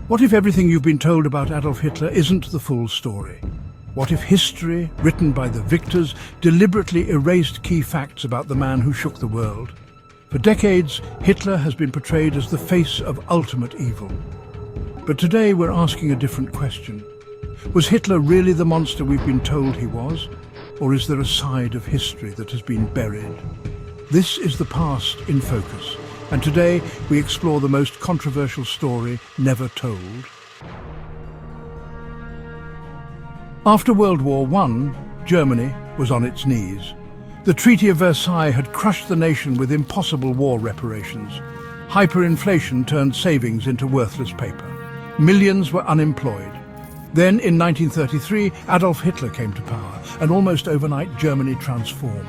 What if everything you've been told about Adolf Hitler isn't the full story? What if history, written by the victors, deliberately erased key facts about the man who shook the world? For decades, Hitler has been portrayed as the face of ultimate evil. But today we're asking a different question. Was Hitler really the monster we've been told he was? Or is there a side of history that has been buried? This is The Past in Focus, and today we explore the most controversial story never told. After World War I, Germany was on its knees. The Treaty of Versailles had crushed the nation with impossible war reparations. Hyperinflation turned savings into worthless paper. Millions were unemployed. Then, in 1933, Adolf Hitler came to power, and almost overnight Germany transformed.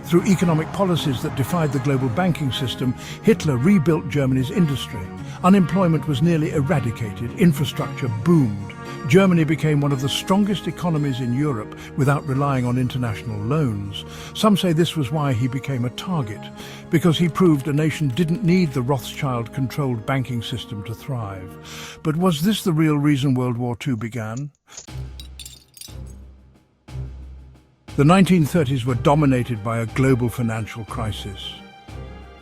Through economic policies that defied the global banking system, Hitler rebuilt Germany's industry. Unemployment was nearly eradicated, infrastructure boomed. Germany became one of the strongest economies in Europe without relying on international loans. Some say this was why he became a target, because he proved a nation didn't need the Rothschild-controlled banking system to thrive. But was this the real reason World War II began? The 1930s were dominated by a global financial crisis.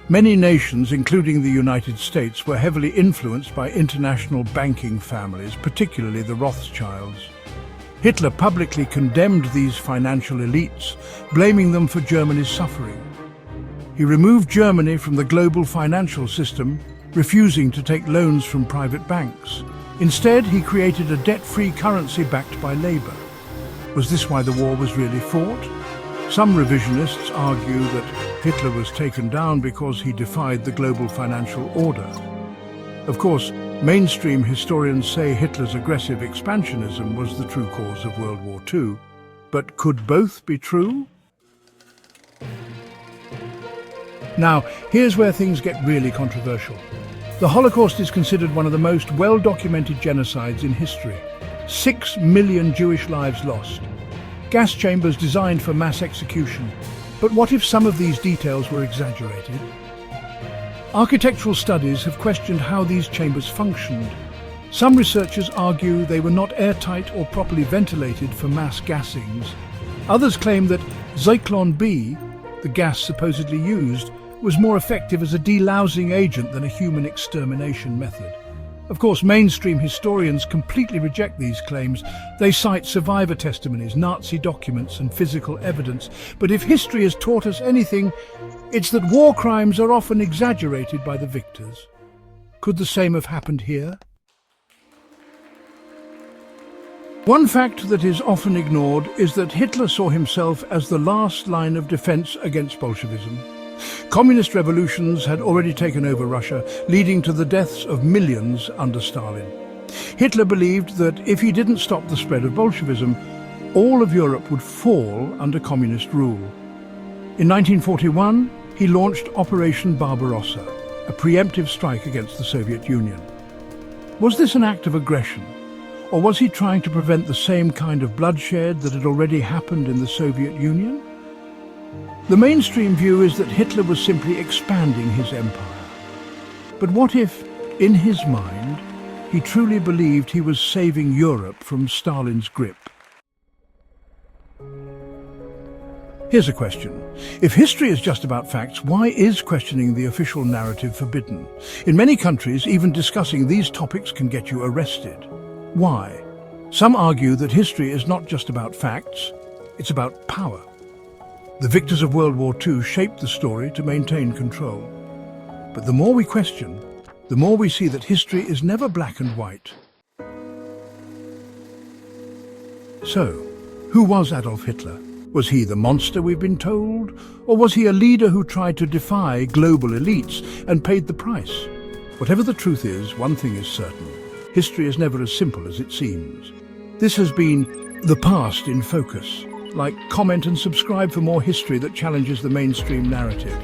Many nations, including the United States, were heavily influenced by international banking families, particularly the Rothschilds. Hitler publicly condemned these financial elites, blaming them for Germany's suffering. He removed Germany from the global financial system, refusing to take loans from private banks. Instead, he created a debt-free currency backed by labor. Was this why the war was really fought? Some revisionists argue that Hitler was taken down because he defied the global financial order. Of course, mainstream historians say Hitler's aggressive expansionism was the true cause of World War II. But could both be true? Now, here's where things get really controversial. The Holocaust is considered one of the most well-documented genocides in history. 6 million Jewish lives lost. Gas chambers designed for mass execution. But what if some of these details were exaggerated? Architectural studies have questioned how these chambers functioned. Some researchers argue they were not airtight or properly ventilated for mass gassings. Others claim that Zyklon B, the gas supposedly used, was more effective as a delousing agent than a human extermination method. Of course, mainstream historians completely reject these claims. They cite survivor testimonies, Nazi documents, and physical evidence. But if history has taught us anything, it's that war crimes are often exaggerated by the victors. Could the same have happened here? One fact that is often ignored is that Hitler saw himself as the last line of defense against Bolshevism. Communist revolutions had already taken over Russia, leading to the deaths of millions under Stalin. Hitler believed that if he didn't stop the spread of Bolshevism, all of Europe would fall under communist rule. In 1941, he launched Operation Barbarossa, a preemptive strike against the Soviet Union. Was this an act of aggression, or was he trying to prevent the same kind of bloodshed that had already happened in the Soviet Union? The mainstream view is that Hitler was simply expanding his empire. But what if, in his mind, he truly believed he was saving Europe from Stalin's grip? Here's a question. If history is just about facts, why is questioning the official narrative forbidden? In many countries, even discussing these topics can get you arrested. Why? Some argue that history is not just about facts, it's about power. The victors of World War II shaped the story to maintain control. But the more we question, the more we see that history is never black and white. So, who was Adolf Hitler? Was he the monster we've been told? Or was he a leader who tried to defy global elites and paid the price? Whatever the truth is, one thing is certain. History is never as simple as it seems. This has been The Past in Focus. Like, comment and subscribe for more history that challenges the mainstream narrative.